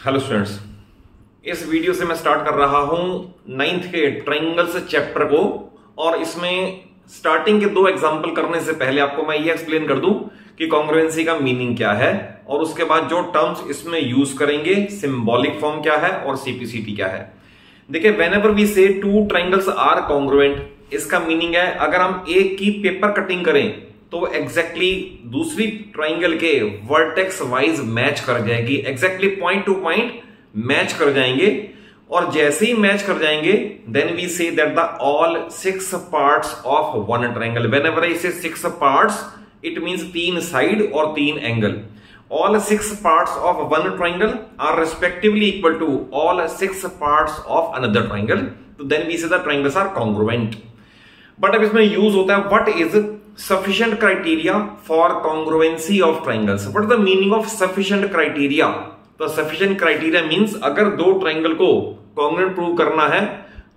Hello students, इस video से मैं स्टार्ट कर रहा हूं 9th के ट्रायंगल्स चैप्टर को। और इसमें स्टार्टिंग के दो एग्जांपल करने से पहले आपको मैं ये एक्सप्लेन कर दूं कि कॉन्ग्रुएंसी का मीनिंग क्या है, और उसके बाद जो टर्म्स इसमें यूज करेंगे, सिंबॉलिक फॉर्म क्या है और सीपीसीटी क्या है। देखिए, व्हेनेवर वी से टू ट्रायंगल्स आर कॉन्ग्रुएंट, इसका मीनिंग है अगर हम एक की पेपर कटिंग करें तो एग्जैक्टली दूसरी ट्राइंगल के वर्टेक्स वाइज मैच कर जाएगी, exactly point to point match कर जाएंगे। और जैसे ही मैच कर जाएंगे then we say that the all 6 parts of one triangle, whenever I say 6 parts it means 3 side और 3 angle. All 6 parts of one triangle are respectively equal to all 6 parts of another triangle, तो then we say the triangles are congruent. But अब इसमें use होता है what is sufficient criteria for congruency of triangles. What is the meaning of sufficient criteria? तो sufficient criteria means अगर दो triangle को congruent prove करना है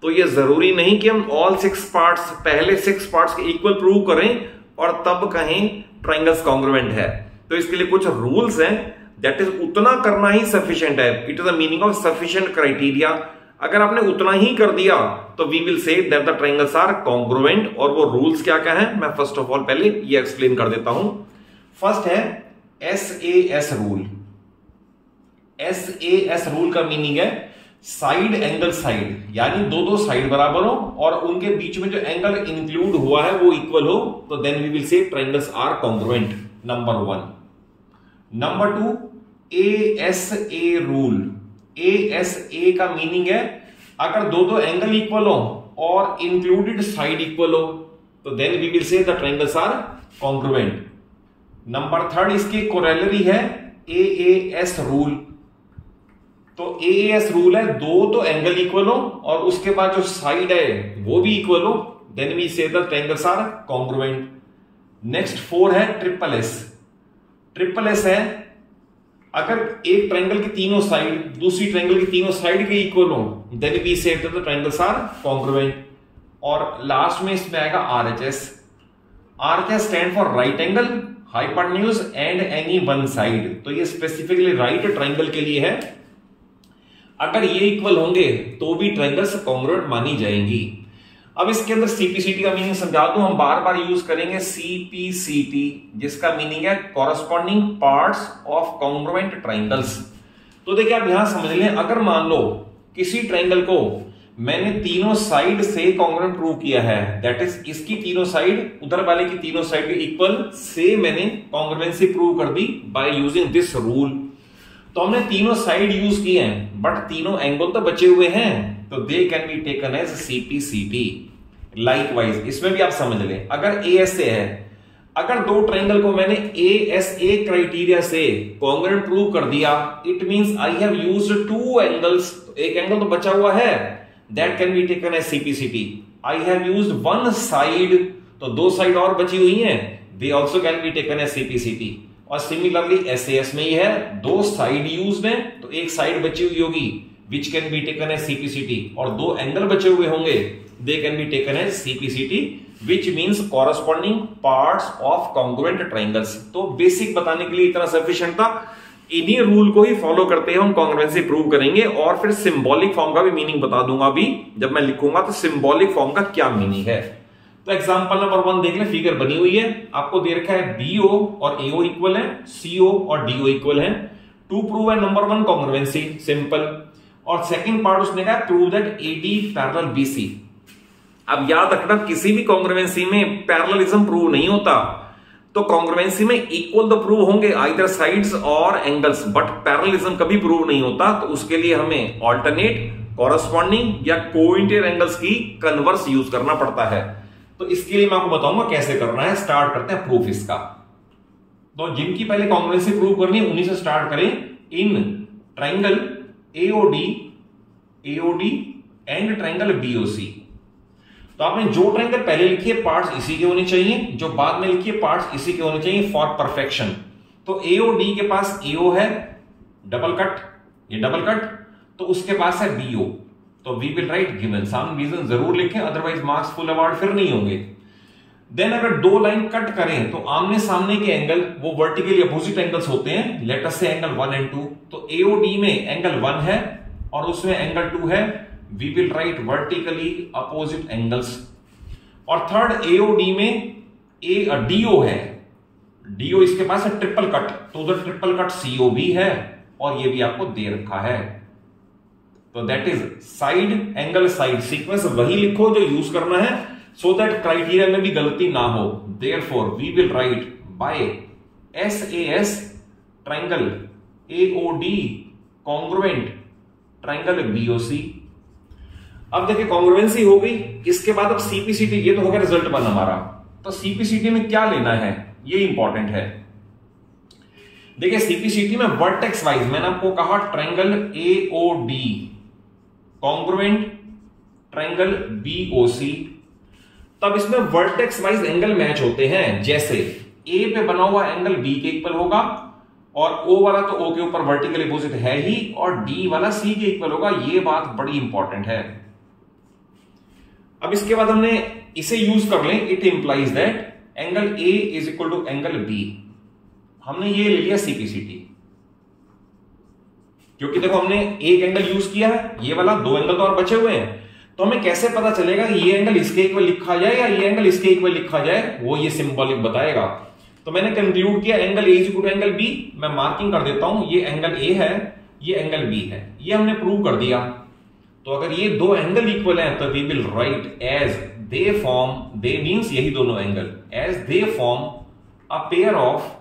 तो ये जरूरी नहीं कि हम all 6 parts पहले 6 parts के इक्वल प्रूव करें और तब कहें ट्राइंगल्स congruent है। तो इसके लिए कुछ रूल्स हैं, दैट इज उतना करना ही सफिशिएंट है। It is the meaning of sufficient criteria. अगर आपने उतना ही कर दिया तो we will say that the triangles are congruent. और वो रूल्स क्या क्या है मैं फर्स्ट ऑफ ऑल पहले ये एक्सप्लेन कर देता हूं। फर्स्ट है SAS रूल। SAS रूल का मीनिंग है साइड एंगल साइड, यानी दो साइड बराबर हो और उनके बीच में जो एंगल इंक्लूड हुआ है वो इक्वल हो, तो then we will say triangles are congruent, number 1। Number 2 ASA rule. ASA का मीनिंग है अगर दो एंगल इक्वल हो और इंक्लूडेड साइड इक्वल हो तो then we will say the triangles are congruent. Number 3 इसकी कोरेलरी है AAS रूल। तो AAS रूल है दो एंगल इक्वल हो और उसके बाद जो साइड है वो भी इक्वल हो, then we say the triangles are congruent. Next 4 है ट्रिपल S है अगर एक ट्रायंगल की तीनों साइड दूसरी ट्रायंगल की तीनों साइड के इक्वल हो then we say the triangles are congruent. और लास्ट में इसमें आएगा RHS stand for right angle, hypotenuse and any one side. तो ये स्पेसिफिकली राइट ट्रायंगल के लिए है। अगर ये इक्वल होंगे तो भी ट्रायंगल्स कॉन्ग्रुएंट मानी जाएंगी। अब इसके अंदर सीपीसीटी का मीनिंग समझा दूं, हम बार बार यूज करेंगे सीपीसीटी, जिसका मीनिंग है corresponding parts of congruent triangles. तो देखिए आप यहां समझ लें, अगर मान लो किसी ट्रायंगल को मैंने तीनों साइड से कॉन्ग्रुएंट प्रूव किया है, दैट इज इसकी तीनों साइड उधर वाले की तीनों साइड के इक्वल से मैंने कॉन्ग्रुएंसी प्रूव कर दी बाय यूजिंग दिस रूल। तो हमने तीनों साइड यूज किए हैं बट तीनों एंगल तो बचे हुए हैं, तो they can be taken as CPCT. Likewise इसमें भी आप समझ लें, अगर ASA है, अगर दो ट्रायंगल को मैंने ASA क्राइटेरिया से कॉन्ग्रुएंट प्रूव कर दिया, it means I have used two angles, एक एंगल तो बचा हुआ है, that can be taken as CPCT. I have used one side, तो दो साइड और बची हुई हैं, they also can be taken as CPCT. और सिमिलरली SAS में ही है, दो साइड यूज्ड है तो एक साइड बची हुई होगी which can be taken as CPCT, और दो एंगल बचे हुए होंगे they can be taken as CPCT, which means corresponding parts of congruent triangles। तो बेसिक बताने के लिए इतना सफिशिएंट था। इन्हीं रूल को ही फॉलो करते हुए हम कॉन्ग्रुएंसी प्रूव करेंगे और फिर सिंबॉलिक फॉर्म का भी मीनिंग बता दूंगा अभी जब मैं लिखूंगा, तो सिंबॉलिक फॉर्म का क्या मीनिंग है। तो एग्जांपल नंबर 1 देख ले, फिगर बनी हुई है, आपको दे रखा है BO और AO इक्वल है, CO और DO इक्वल है। टू प्रूव है नंबर 1 कॉन्ग्रुएंसी, सिंपल। और सेकंड पार्ट उसने कहा prove that AD parallel BC। अब याद रखना किसी भी कॉन्ग्रुएंसी में पैरेललिज्म प्रूव नहीं होता, तो कॉन्ग्रुएंसी में इक्वल तो प्रूव होंगे आइदर साइड्स और एंगल्स, बट पैरेललिज्म कभी प्रूव नहीं होता। तो उसके लिए हमें ऑल्टरनेट, कॉरस्पॉन्डिंग या कोइंटर एंगल्स की कन्वर्स यूज करना पड़ता है। तो इसके लिए मैं आपको बताऊंगा कैसे करना है। स्टार्ट करते हैं प्रूफ इसका। तो जिनकी पहले कॉन्ग्रुएंसी प्रूव करनी है उन्हीं से स्टार्ट करें। In triangle AOD and triangle BOC, तो आपने जो ट्रायंगल पहले लिखी है पार्ट्स इसी के होने चाहिए, जो बाद में लिखी है पार्ट्स इसी के होने चाहिए फॉर परफेक्शन। तो AOD के पास AO है डबल कट, ये डबल कट, तो उसके पास है BO, तो we will write given. Some reason जरूर लिखें, अदरवाइज मार्क्स फुल अवार्ड फिर नहीं होंगे। देन अगर दो लाइन कट करें तो आमने सामने के एंगल वो वर्टिकली अपोजिट एंगल्स होते हैं, लेट अस से एंगल 1 एंड 2। तो एओडी में एंगल 1 है और उसमें एंगल 2 है, we will write vertically opposite angles. और थर्ड एओडी में डीओ है, डीओ इसके पास है ट्रिपल कट, तो उधर ट्रिपल कट सीओ भी है और ये भी आपको दे रखा है। तो that is side angle side sequence वही लिखो जो यूज करना है, सो दैट क्राइटेरिया में भी गलती ना हो। Therefore we will write by SAS triangle AOD congruent triangle BOC। अब देखिए कॉन्ग्रुएंसी हो गई, इसके बाद अब CPCT, ये तो हो गया रिजल्ट वन हमारा। तो CPCT में क्या लेना है ये इंपॉर्टेंट है। देखिए CPCT में वर्टेक्स वाइज मैंने आपको कहा triangle AOD congruent triangle BOC, तब इसमें वर्टेक्स वाइज एंगल मैच होते हैं। जैसे A पे बना हुआ एंगल B के इक्वल होगा और O वाला तो O के ऊपर वर्टिकल अपोजिट है ही और D वाला C के इक्वल होगा। ये बात बड़ी इंपॉर्टेंट है। अब इसके बाद हमने इसे यूज कर लें, it implies that angle A is equal to angle B। हमने ये ले लिया CPCT, क्योंकि देखो हमने एक एंगल यूज किया है, ये वाला दो एंगल तो और बचे हुए हैं। तो हमें कैसे पता चलेगा कि ये एंगल इसके इक्वल लिखा जाए या ये एंगल इसके इक्वल लिखा जाए, वो ये सिंबॉलिक बताएगा। तो मैंने कंक्लूड किया angle A is equal to angle B। मैं मार्किंग कर देता हूं, ये एंगल A है, ये एंगल B है, ये हमने प्रूव कर दिया। तो अगर ये दो एंगल इक्वल हैं तो we will write as they form, they means यही दोनों angle, as they form a pair of,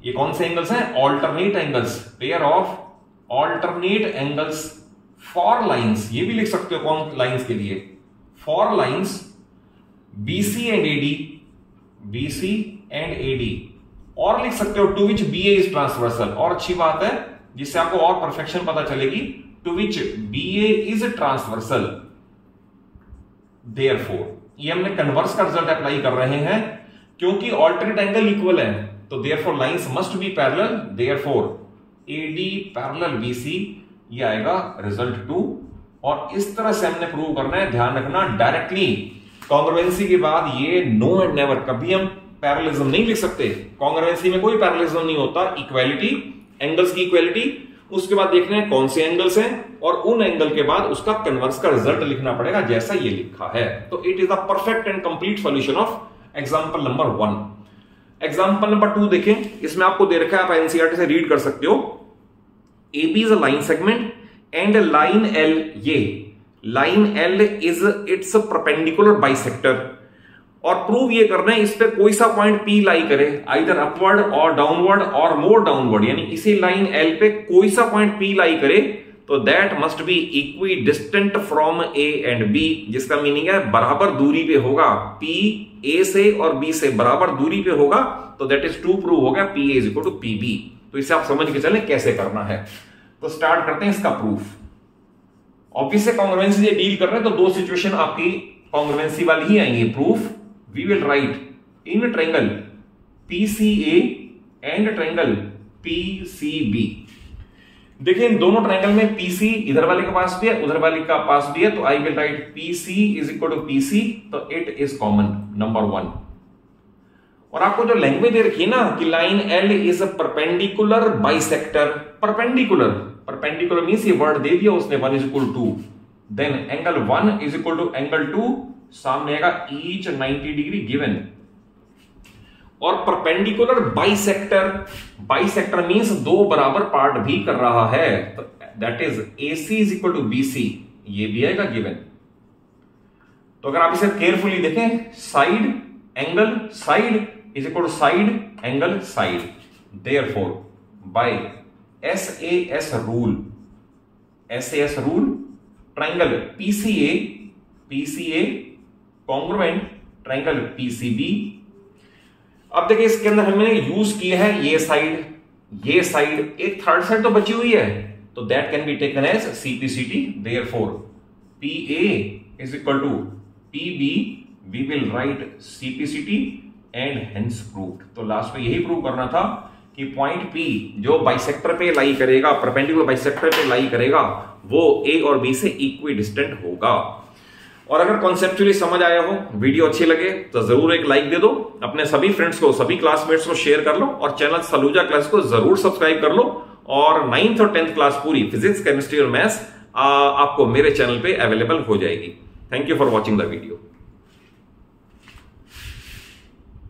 ये कौन से एंगल्स हैं? Alternate angles, pair of alternate angles for lines. ये भी लिख सकते हो कौन लाइंस के लिए? For lines BC and AD, BC and AD, और लिख सकते हो to which BA is transversal. और अच्छी बात है जिससे आपको और परफेक्शन पता चलेगी, to which BA is transversal. Therefore ये हमने कन्वर्स का रिजल्ट अप्लाई कर रहे हैं, क्योंकि ऑल्टरनेट एंगल इक्वल है तो therefore lines must be parallel. Therefore AD parallel BC, ये आएगा रिजल्ट 2। और इस तरह से हमने प्रूव करना है। ध्यान रखना डायरेक्टली कॉन्ग्रुएंसी के बाद ये नो एंड नेवर, कभी हम पैरेललिज्म नहीं लिख सकते। कॉन्ग्रुएंसी में कोई पैरेललिज्म नहीं होता, इक्वालिटी, एंगल्स की इक्वालिटी, उसके बाद देखना है कौन से एंगल्स हैं और उन एंगल के बाद उसका कन्वर्स का रिजल्ट लिखना पड़ेगा जैसा ये लिखा है। तो it is the perfect and complete solution of example number 1। Example number 2 देखें, इसमें आपको दे रखा है, आप एनसीईआरटी से रीड कर सकते हो। AB is a line segment and line L, ये line L is its perpendicular bisector, और प्रूव ये करना है इस पे कोई सा पॉइंट P लाई करे, आइदर अपवर्ड और डाउनवर्ड और मोर डाउनवर्ड, यानी इसी लाइन L पे कोई सा पॉइंट P लाई करे तो that must be equi distant from A and B, जिसका मीनिंग है बराबर दूरी पे होगा। P A से और B से बराबर दूरी पे होगा, तो दैट इज टू प्रूव हो गया PA is equal to PB। तो इसे आप समझ के चलें कैसे करना है। तो स्टार्ट करते हैं इसका प्रूफ। ऑब्वियसली कॉन्ग्रुएंसी से डील कर रहे हैं तो दो सिचुएशन आपकी कॉन्ग्रुएंसी वाली ही आएंगी। Proof we will write in triangle PCA and triangle PCB। देखिए इन दोनों ट्रायंगल में PC इधर वाले के पास भी है, उधर वाले का पास भी है, तो I will write PC is equal to PC, तो इट इज कॉमन, नंबर 1। और आपको जो लैंग्वेज दे रखी है ना कि line L is a perpendicular bisector, perpendicular means ये वर्ड दे दिया उसने 1 is equal to, then angle 1 is equal to angle 2, सामने आएगा ईच 90 डिग्री गिवन। और परपेंडिकुलर बाइसेक्टर, बाइसेक्टर मींस दो बराबर पार्ट भी कर रहा है, तो that is AC is equal to BC, ये भी आएगा गिवन। तो अगर आप इसे केयरफुली देखें, side angle side is equal to side angle side, therefore by SAS rule, SAS rule triangle PCA congruent triangle PCB। अब देखिए इसके अंदर हमने यूज किया है ये साइड, एक थर्ड साइड तो बची हुई है, तो that can be taken as CPCT। Therefore PA is equal to PB, we will write CPCT and hence proved. तो लास्ट में यही प्रूव करना था कि पॉइंट P जो बाइसेक्टर पे लाई करेगा, परपेंडिकुलर बाइसेक्टर पे लाई करेगा, वो A और B से इक्वी डिस्टेंट होगा। और अगर कॉन्सेप्चुअली समझ आया हो, वीडियो अच्छी लगे तो जरूर एक लाइक दे दो, अपने सभी फ्रेंड्स को, सभी क्लासमेट्स को शेयर कर लो और चैनल सलूजा क्लास को जरूर सब्सक्राइब कर लो। और 9th और 10th क्लास पूरी फिजिक्स, केमिस्ट्री और मैथ्स आपको मेरे चैनल पे अवेलेबल हो जाएगी। Thank you for watching the video.